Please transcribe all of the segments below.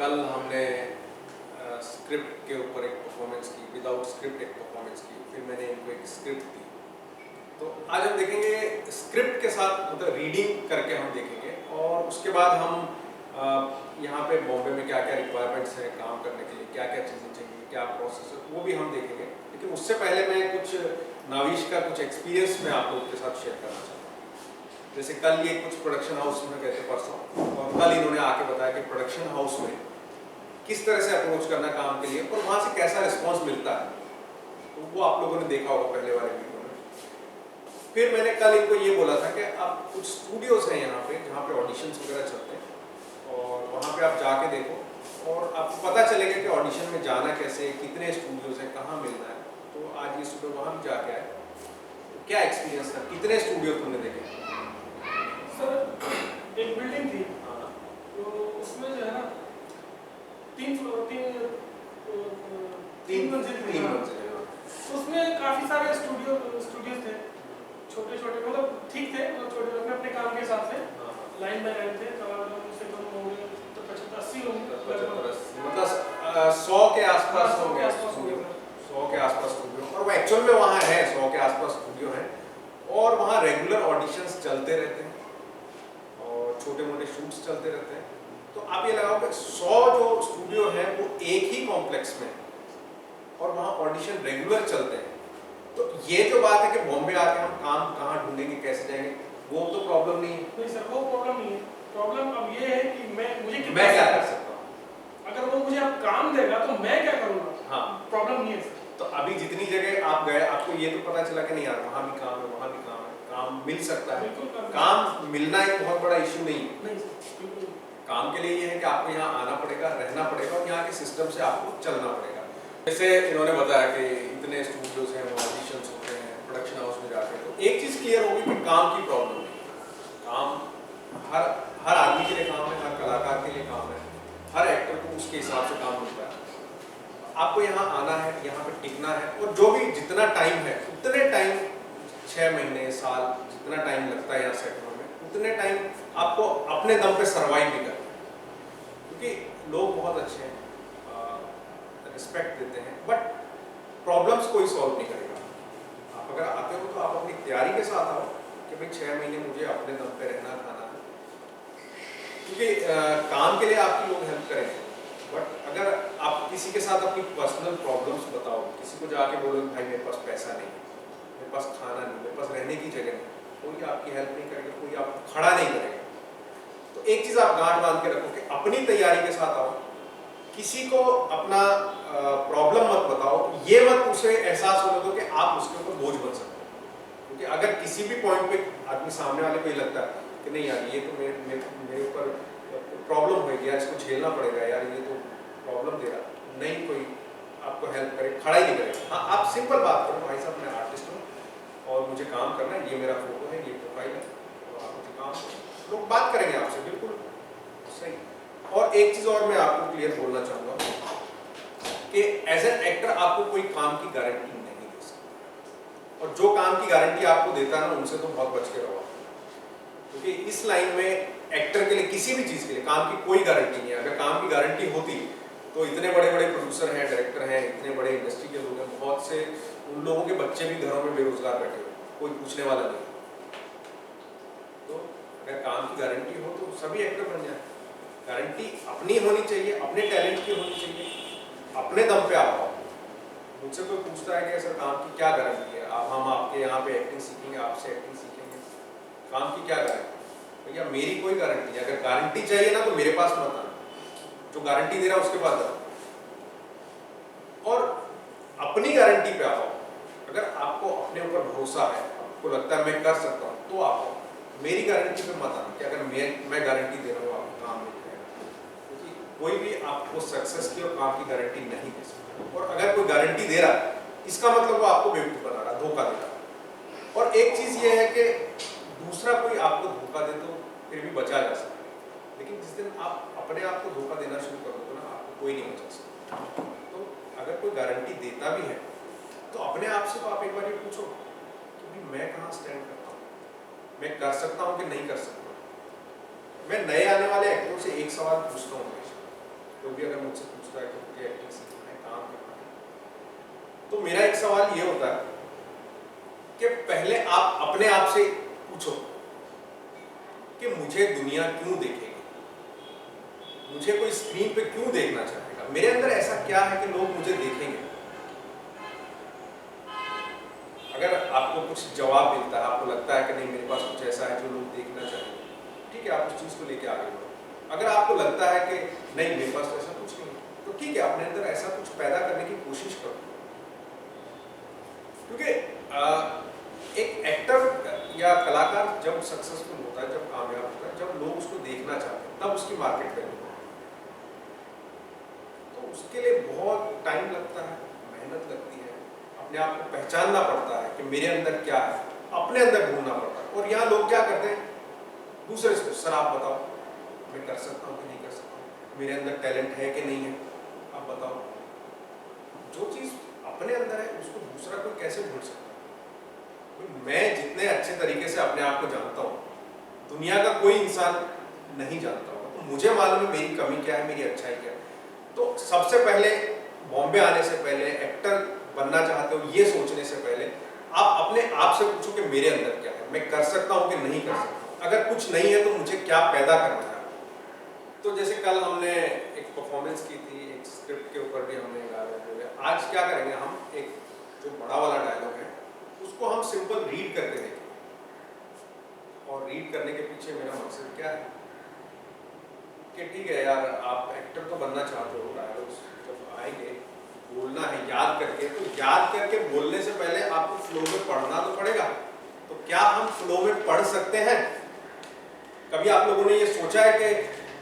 कल हमने स्क्रिप्ट के ऊपर एक परफॉर्मेंस की, विदाउट स्क्रिप्ट एक परफॉर्मेंस की, फिर मैंने इनको एक स्क्रिप्ट दी। तो आज हम देखेंगे स्क्रिप्ट के साथ, मतलब रीडिंग करके हम देखेंगे, और उसके बाद हम यहाँ पे बॉम्बे में क्या क्या रिक्वायरमेंट्स हैं काम करने के लिए, क्या क्या चीज़ें चाहिए, क्या प्रोसेस है, वो भी हम देखेंगे। लेकिन उससे पहले मैं कुछ नाविश का कुछ एक्सपीरियंस मैं आप लोगों के साथ शेयर करना चाहता हूँ। जैसे कल ये कुछ प्रोडक्शन हाउस में गए थे परसों, और कल इन्होंने आके बताया कि प्रोडक्शन हाउस में किस तरह से अप्रोच करना काम के लिए और वहाँ से कैसा रिस्पॉन्स मिलता है। तो वो आप लोगों ने देखा होगा पहले वाले वीडियो में। फिर मैंने कल इनको ये बोला था कि आप कुछ स्टूडियोज़ हैं यहाँ पे जहाँ पे ऑडिशंस वगैरह चलते हैं, और वहाँ पे आप जाके देखो और आपको पता चलेगा कि ऑडिशन में जाना कैसे, कितने स्टूडियोज़ हैं, कहाँ मिलना है। तो आज ये स्टूडियो वहाँ भी जाके आए। तो क्या एक्सपीरियंस था, कितने स्टूडियो तुमने देखे? सर एक बिल्डिंग थी, तो उसमें जो है ना तीन मंजिल थी। उसमें काफ़ी सारे स्टूडियोज थे, छोटे छोटे, मतलब ठीक थे, मतलब छोटे अपने अपने काम के हिसाब से लाइन बाय लाइन थे। उससे कम होंगे तो 75-80 होंगे, मतलब 100 के आसपास होंगे, 100 के आसपास स्टूडियो। और वो एक्चुअल में वहाँ है, 100 के आसपास स्टूडियो हैं, और वहाँ रेगुलर ऑडिशंस चलते रहते हैं और छोटे मोटे शूट्स चलते रहते हैं। तो आप ये लगाओ कि 100 जो स्टूडियो हैं वो एक ही कॉम्प्लेक्स में, और वहाँ ऑडिशन रेगुलर चलते हैं। तो ये जो बात है कि बॉम्बे आके हम काम कहाँ ढूंढेंगे, कैसे जाएंगे, वो तो प्रॉब्लम नहीं है। नहीं सर, वो प्रॉब्लम नहीं है। प्रॉब्लम अब ये है कि मैं क्या कर सकता हूँ। अगर वो मुझे अब काम देगा तो मैं क्या करूँगा। हाँ, प्रॉब्लम नहीं है सर। तो अभी जितनी जगह आप गए, आपको ये तो पता चला कि नहीं यार वहाँ भी काम है, वहाँ भी काम है, काम मिल सकता है। काम मिलना एक बहुत बड़ा इशू नहीं है। काम के लिए ये है कि आपको यहाँ आना पड़ेगा, रहना पड़ेगा, और यहाँ के सिस्टम से आपको चलना पड़ेगा। जैसे इन्होंने बताया कि इतने स्टूडियोज हैं, ऑडिशंस होते हैं प्रोडक्शन हाउस में जाके, तो एक चीज़ क्लियर होगी कि काम की प्रॉब्लम नहीं है। काम हर आदमी के लिए काम है, हर कलाकार के लिए काम है, हर एक्टर को उसके हिसाब से काम मिलता है। आपको यहाँ आना है, यहाँ पे टिकना है, और जो भी जितना टाइम है उतने टाइम, 6 महीने, साल, जितना टाइम लगता है यहाँ सेट होने में, उतने टाइम आपको अपने दम पे सर्वाइव भी करना है। क्योंकि लोग बहुत अच्छे हैं, रिस्पेक्ट देते हैं, बट प्रॉब्लम्स कोई सॉल्व नहीं करेगा। आप अगर आते हो तो आप अपनी तैयारी के साथ आओ कि भाई 6 महीने मुझे अपने दम पे रहना, खाना है। क्योंकि काम के लिए आपकी लोग हेल्प करेंगे, बट अगर आप किसी के साथ अपनी पर्सनल प्रॉब्लम्स बताओ, किसी को जाके बोलो भाई मेरे पास पैसा नहीं, मेरे पास खाना नहीं, मेरे पास रहने की जगह नहीं, कोई आपकी हेल्प नहीं करेगा, कोई आपको खड़ा नहीं करेगा। तो एक चीज़ आप गांठ बांध के रखो कि अपनी तैयारी के साथ आओ, किसी को अपना प्रॉब्लम मत बताओ, ये मत उसे एहसास होने दो कि आप उसके ऊपर बोझ बन सकते हो। क्योंकि अगर किसी भी पॉइंट पे आदमी सामने वाले को ये लगता है कि नहीं यार ये तो मेरे ऊपर प्रॉब्लम होगी यार, इसको झेलना पड़ेगा यार, ये तो प्रॉब्लम दे रहा, नहीं कोई आपको हेल्प करे, खड़ा ही नहीं करेगा। हाँ, आप सिंपल बात करो, भाई साहब मैं आर्टिस्ट हूँ और मुझे काम करना है, ये मेरा फोटो है, ये प्रोफाइल है, और आप मुझे काम करो, लोग बात करेंगे आपसे, बिल्कुल सही। और एक चीज़ और मैं आपको क्लियर बोलना चाहूँगा कि एज एन एक्टर आपको कोई काम की गारंटी नहीं दे सकता, और जो काम की गारंटी आपको देता है ना, उनसे तो बहुत बच के रहो। क्योंकि इस लाइन में एक्टर के लिए, किसी भी चीज़ के लिए काम की कोई गारंटी नहीं है। अगर काम की गारंटी होती तो इतने बड़े बड़े प्रोड्यूसर हैं, डायरेक्टर हैं, इतने बड़े इंडस्ट्री के लोग हैं, बहुत से उन लोगों के बच्चे भी घरों में बेरोजगार बैठे हुए, कोई पूछने वाला नहीं। तो अगर काम की गारंटी हो तो सभी एक्टर बन जाए। गारंटी अपनी होनी चाहिए, अपने टैलेंट की होनी चाहिए, अपने दम पे आओ। मुझसे कोई पूछता है कि सर काम की क्या गारंटी है, हम आपके यहाँ पे एक्टिंग सीखेंगे, आपसे एक्टिंग सीखेंगे, काम की क्या गारंटी? भैया मेरी कोई गारंटी नहीं। अगर गारंटी चाहिए ना तो मेरे पास मत आना, जो गारंटी दे रहा है उसके पास जाओ, और अपनी गारंटी पे आओ। अगर आपको अपने ऊपर भरोसा है, आपको लगता है मैं कर सकता हूँ, तो आओ। मेरी गारंटी पे मत आना कि अगर मैं गारंटी दे रहा हूँ आपको काम मिल जाएगा, क्योंकि कोई भी आपको सक्सेस की और काम की गारंटी नहीं दे सकता। और अगर कोई गारंटी दे रहा है, इसका मतलब वो आपको बेवकूफ़ बना रहा, धोखा दे रहा। और एक चीज़ ये है कि दूसरा कोई आपको धोखा दे तो फिर भी बचा जा सकता है, लेकिन जिस दिन आप अपने आप को धोखा देना शुरू कर दो ना, आपको कोई नहीं बचा सकता। तो अगर कोई गारंटी देता भी है तो अपने आप से तो आप एक बार ये पूछो कि भाई मैं कहाँ स्टैंड करता हूँ, मैं कर सकता हूँ कि नहीं कर सकता। मैं नए आने वाले एक्टरों से एक सवाल पूछता हूँ कोई भी अगर मुझसे पूछता है कि मुझे एक्टिंग सीखना है, काम करना है, तो मेरा एक सवाल ये होता है कि पहले आप अपने आप से पूछो कि मुझे दुनिया क्यों देखेगी, मुझे कोई स्क्रीन पे क्यों देखना चाहेगा, मेरे अंदर ऐसा क्या है कि लोग मुझे देखेंगे। अगर आपको कुछ जवाब मिलता है, आपको लगता है कि नहीं मेरे पास कुछ ऐसा है जो लोग देखना चाहेंगे, ठीक है, आप उस चीज़ को लेके आगे बढ़ो। अगर आपको लगता है कि नहीं मेरे पास तो ऐसा कुछ नहीं, तो ठीक है, अपने अंदर ऐसा कुछ पैदा करने की कोशिश करो। क्योंकि एक एक्टर या कलाकार जब सक्सेसफुल होता है, जब कामयाब होता है, जब लोग उसको देखना चाहते हैं, तब उसकी मार्केट वैल्यू होती है। तो उसके लिए बहुत टाइम लगता है, मेहनत लगती है, अपने आप को पहचानना पड़ता है कि मेरे अंदर क्या है, अपने अंदर ढूंढना पड़ता है। और यहाँ लोग क्या करते हैं, दूसरे से, सर आप बताओ मैं कर सकता हूँ कि नहीं कर सकता हूँ, मेरे अंदर टैलेंट है कि नहीं है, आप बताओ। जो चीज़ अपने अंदर है उसको दूसरा कोई कैसे ढूंढ सकता है। मैं जितने अच्छे तरीके से अपने आप को जानता हूँ, दुनिया का कोई इंसान नहीं जानता होगा। तो मुझे मालूम है मेरी कमी क्या है, मेरी अच्छाई क्या है। तो सबसे पहले बॉम्बे आने से पहले, एक्टर बनना चाहते हो ये सोचने से पहले, आप अपने आप से पूछो कि मेरे अंदर क्या है, मैं कर सकता हूँ कि नहीं कर सकता। अगर कुछ नहीं है तो मुझे क्या पैदा करना है। तो जैसे कल हमने एक परफॉर्मेंस की थी, एक स्क्रिप्ट के ऊपर भी हमने गा रहे थे। आज क्या करेंगे हम, एक जो बड़ा वाला डायलॉग है उसको हम सिंपल रीड करके देखेंगे। और रीड करने के पीछे मेरा मकसद क्या है कि ठीक है यार, आप एक्टर तो बनना चाहते हो, डायलॉग्स जब आएंगे बोलना है याद करके, तो याद करके बोलने से पहले आपको फ्लो में पढ़ना तो पड़ेगा। तो क्या हम फ्लो में पढ़ सकते हैं? कभी आप लोगों ने ये सोचा है कि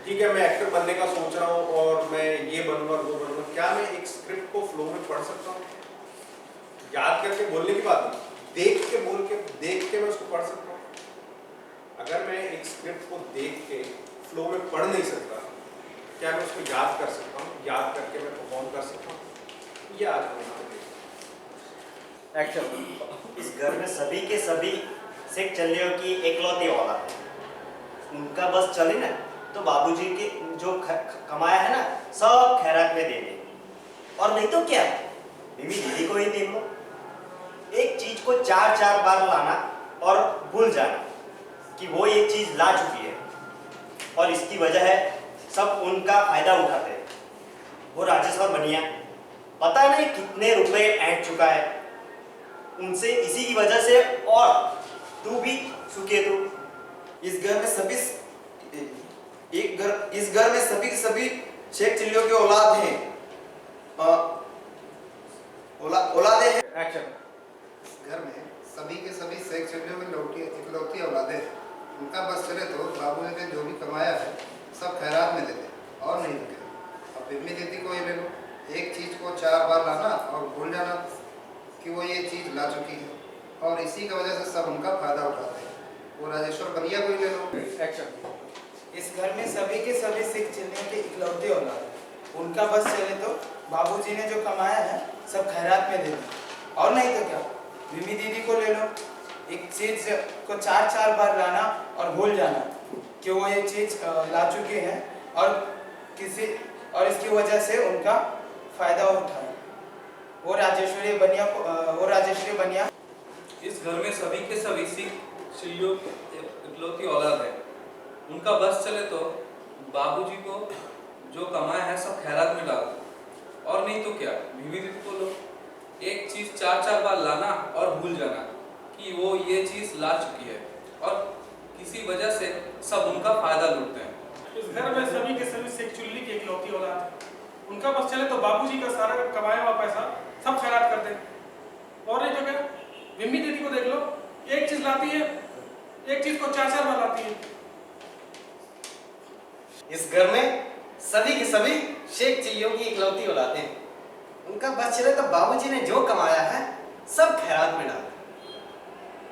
ठीक है मैं एक्टर बनने का सोच रहा हूँ और मैं ये बनूंगा वो बनूंगा, क्या मैं एक स्क्रिप्ट को फ्लो में पढ़ सकता हूँ? याद करके बोलने की बात नहीं, देख के बोल के, देख के मैं उसको पढ़ सकता हूँ। अगर मैं एक स्क्रिप्ट को देख के फ्लो में पढ़ नहीं सकता, क्या मैं उसको याद कर सकता हूँ? याद करके मैं परफॉर्म कर सकता हूँ? ये आज हम यहाँ पे एक्शन। इस घर में सभी के सभी शेख चल्लियों की एकलौती औलाद है। उनका बस चले ना तो बाबूजी के जो कमाया है ना सब खैरात में दे दे, और नहीं तो क्या बीवी दीदी को ही देख लो। एक चीज को चार चार बार लाना और भूल जाना कि वो ये चीज ला चुकी है, और इसकी वजह है सब उनका फायदा उठाते हैं। वो राजेश्वर बनिया पता नहीं कितने रुपए ऐंठ चुका है उनसे, इसी की वजह से, और तू भी सुखे तू। इस घर में सभी इस घर में सभी के सभी शेख चिल्लियों की औलाद हैं। औलादे हैं। एक्शन। घर में सभी के सभी शेख चिल्लियों की इकलौती औलादे हैं। उनका बस चले तो बाबू ने जो भी कमाया है सब खैरात में दे दे, और नहीं तो क्या। अब बिम्मी दीदी को ही ले लो, एक चीज़ को 4 बार लाना और भूल जाना कि वो ये चीज़ ला चुकी है, और इसी की वजह से सब उनका फायदा उठाते हैं। वो राजेश्वर बनिया को ही ले लो। एक्शन। इस घर में सभी के सभी शेख चिल्लियों के इकलौते औलाद हैं। उनका बस चले तो बाबूजी ने जो कमाया है सब खैरात में दे दे, और नहीं तो क्या। बिम्मी दीदी को ले लो, एक चीज़ को 4 बार लाना और भूल जाना कि वो ये चीज़ ला चुके हैं, और इसकी वजह से उनका फायदा उठाए। वो राजेश्वरी बनिया। इस घर में सभी के सभी शेख चिल्लियों की इकलौती औलाद है। उनका बस चले तो बाबूजी को जो कमाया है सब खैरात में डाल दो, और नहीं तो क्या। बीवी दीदी को लो, एक चीज 4 बार लाना और भूल जाना कि वो ये चीज ला चुकी है, और किसी वजह से सब उनका फायदा लूटते हैं। इस घर में सभी के सभी शेख चिल्ली की इकलौती औलाद है। उनका बस चले तो बाबूजी का सारा कमाया हुआ पैसा सब खैरात कर दे, और नहीं तो क्या। बिम्मी दीदी को देख लो, एक चीज लाती है, एक चीज को 4 बार लाती है। इस घर में सभी के सभी शेख चिल्लियों की इकलौती औलादे हैं। उनका बस चले तो बाबूजी ने जो कमाया है सब खैरात में डाल,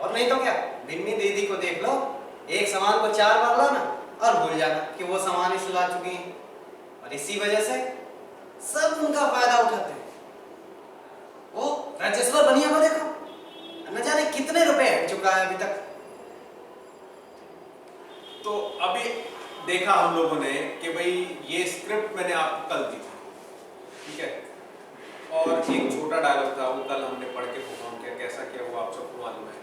और नहीं तो क्या। बिम्मी दीदी को देख लो, एक सामान को 4 बार लाना और भूल जाना कि वो सामान इस ला चुकी हैं, और इसी वजह से सब उनका फायदा उठाते हैं। वो राजेश्वर बनिया को देखो, न जाने कितने रुपए हट चुका है अभी तक। तो अभी देखा हम लोगों ने कि भाई ये स्क्रिप्ट मैंने आपको कल दी थी, ठीक है, और एक छोटा डायलॉग था वो कल हमने पढ़ के परफॉर्म किया, कैसा किया वो आप सबको मालूम है।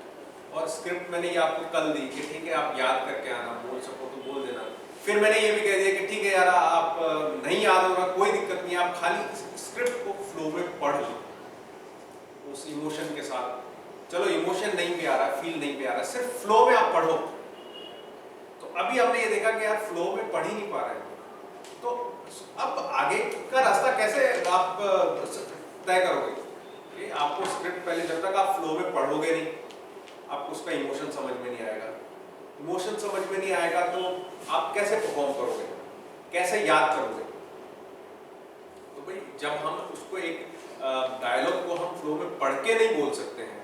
और स्क्रिप्ट मैंने ये आपको कल दी कि ठीक है आप याद करके आना, बोल सको तो बोल देना। फिर मैंने ये भी कह दिया कि ठीक है यार आप नहीं याद होगा कोई दिक्कत नहीं, आप खाली स्क्रिप्ट को फ्लो में पढ़ लो उस इमोशन के साथ। चलो इमोशन नहीं भी आ रहा, फील नहीं भी आ रहा, सिर्फ फ्लो में आप पढ़ो। तो अभी हमने ये देखा कि यार फ्लो में पढ़ ही नहीं पा रहे हैं, तो अब आगे का रास्ता कैसे आप तय करोगे? कि आपको स्क्रिप्ट पहले जब तक आप फ्लो में पढ़ोगे नहीं, आपको उसका इमोशन समझ में नहीं आएगा। इमोशन समझ में नहीं आएगा तो आप कैसे परफॉर्म करोगे, कैसे याद करोगे? तो भाई जब हम उसको एक डायलॉग को हम फ्लो में पढ़ के नहीं बोल सकते हैं,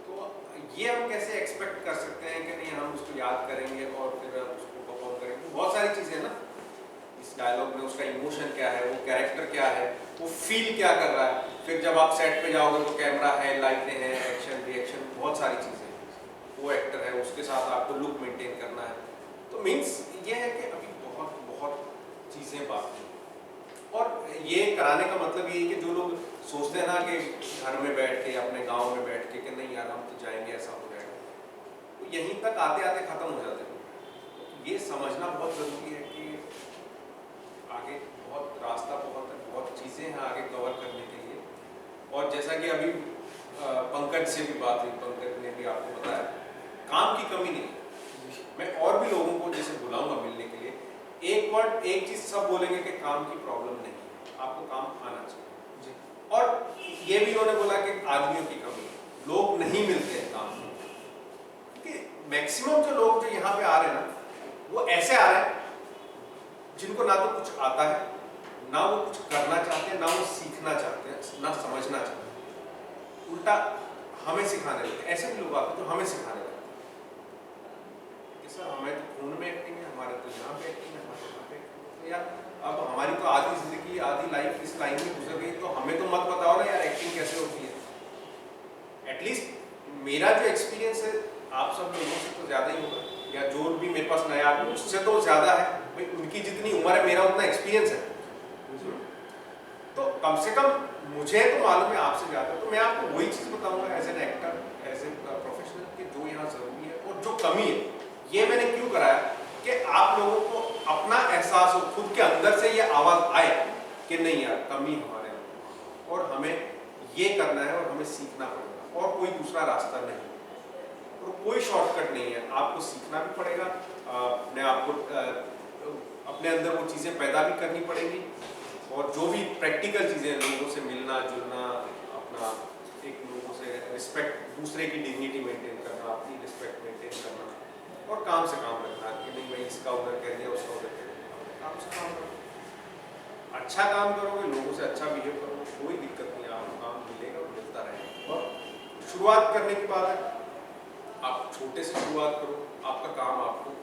तो ये हम कैसे एक्सपेक्ट कर सकते हैं कि नहीं हम उसको याद करेंगे और फिर उसको परफॉर्म करेंगे? बहुत सारी चीजें ना इस डायलॉग में, उसका इमोशन क्या है, वो कैरेक्टर क्या है, वो फील क्या कर रहा है। फिर जब आप सेट पे जाओगे तो कैमरा है, लाइटें हैं, एक्शन रिएक्शन, बहुत सारी चीजें, वो एक्टर है उसके साथ आपको लुक मेंटेन करना है। तो मीन्स ये है कि अभी बहुत बहुत चीजें बाकी हैं। और ये कराने का मतलब ये है कि जो लोग सोचते हैं ना कि घर में बैठ के, अपने गांव में बैठ के कि नहीं यार हम तो जाएंगे ऐसा हो जाएगा, तो यहीं तक आते आते खत्म हो जाते हैं। ये समझना बहुत जरूरी है कि आगे बहुत रास्ता, बहुत चीजें हैं आगे कवर करने के लिए। और जैसा कि अभी पंकज से भी बात हुई, पंकज ने भी आपको बताया काम की कमी नहीं है। मैं और भी लोगों को जैसे बुलाऊंगा मिलने के लिए, एक चीज सब बोलेंगे कि काम की प्रॉब्लम नहीं है, आपको काम आना चाहिए। और ये भी उन्होंने बोला कि आदमियों की कमी है, लोग नहीं मिलते हैं काम में। क्योंकि मैक्सिमम जो लोग जो यहाँ पे आ रहे हैं ना, वो ऐसे आ रहे हैं जिनको ना तो कुछ आता है, ना वो कुछ करना चाहते हैं, ना वो सीखना चाहते हैं, ना समझना चाहते हैं। उल्टा हमें सिखाने लगते। ऐसे भी लोग आते हैं जो हमें सिखाने लगते हैं, सर हमें तो खून में एक्टिंग है, हमारे तो यहाँ पे एक्टिंग है, हमारे यहाँ पे एक्टिंग है। तो यार अब हमारी तो आधी जिंदगी, आधी लाइफ इस लाइन में गुजर गई, तो हमें तो मत बताओ ना यार एक्टिंग कैसे होती है। एटलीस्ट मेरा जो एक्सपीरियंस है आप सब लोगों से तो ज़्यादा ही होगा, या जो भी मेरे पास नया आदमी उससे तो ज़्यादा है भाई, उनकी जितनी उम्र है मेरा उतना एक्सपीरियंस है। तो कम से कम मुझे तो मालूम है आपसे ज़्यादा, तो मैं आपको वही चीज़ बताऊंगा as an actor, as a professional, कि जो यहाँ ज़रूरी है और जो कमी है। ये मैंने क्यों कराया कि आप लोगों को अपना एहसास हो, खुद के अंदर से ये आवाज़ आए कि नहीं यार कमी हमारे अंदर, और हमें ये करना है और हमें सीखना पड़ेगा, और कोई दूसरा रास्ता नहीं, और कोई शॉर्टकट नहीं है। आपको सीखना भी पड़ेगा, अपने अंदर वो चीज़ें पैदा भी करनी पड़ेगी, और जो भी प्रैक्टिकल चीज़ें, लोगों से मिलना जुलना, अपना एक लोगों से रिस्पेक्ट, दूसरे की डिग्निटी मेंटेन करना, अपनी रिस्पेक्ट मेंटेन करना, और काम से काम रखना कि नहीं भाई इसका उधर कह दिया, उसका उधर कह दिया, काम से काम करो। अच्छा काम करोगे, लोगों से अच्छा बिहेव करोगे, कोई दिक्कत नहीं, आपको काम मिलेगा और मिलता रहेगा। और शुरुआत करने की बात है, आप छोटे से शुरुआत करो, आपका काम आपको